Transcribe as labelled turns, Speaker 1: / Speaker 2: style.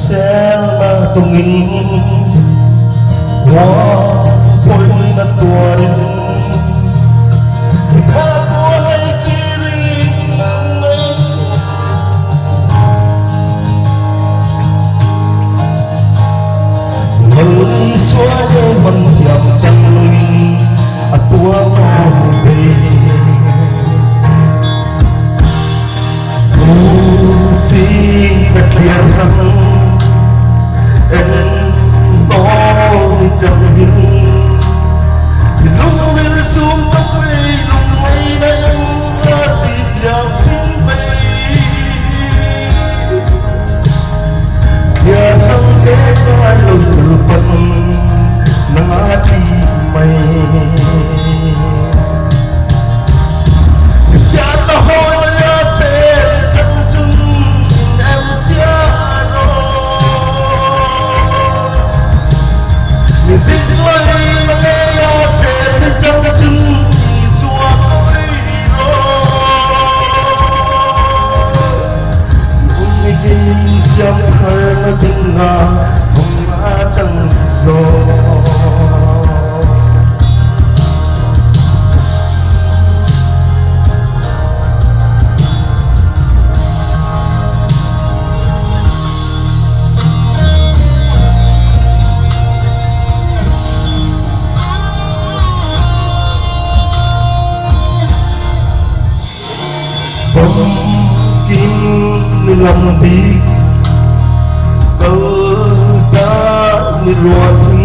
Speaker 1: sẽ là tung in hoa khôi na tua đến ta có hay chỉ riêng ngân đi xóa những băng thiệp trăng lưng à tua mong về xin đặt tiền thăm em đó đi chẳng hin lúc bên xuống tóc quê lúc ngày đây ta xin làm chính về kia thăng thế qua lùi phần na đi mây xa ta hôi ya sẽ chẳng chung nhìn em xa nhìn tiếng lời mà nghe ya sẽ chẳng chung đi xua cõi rồi người kinh xem khởi mà tiếng nga không ngã chẳng rồi kín lòng đi câu đã như ruột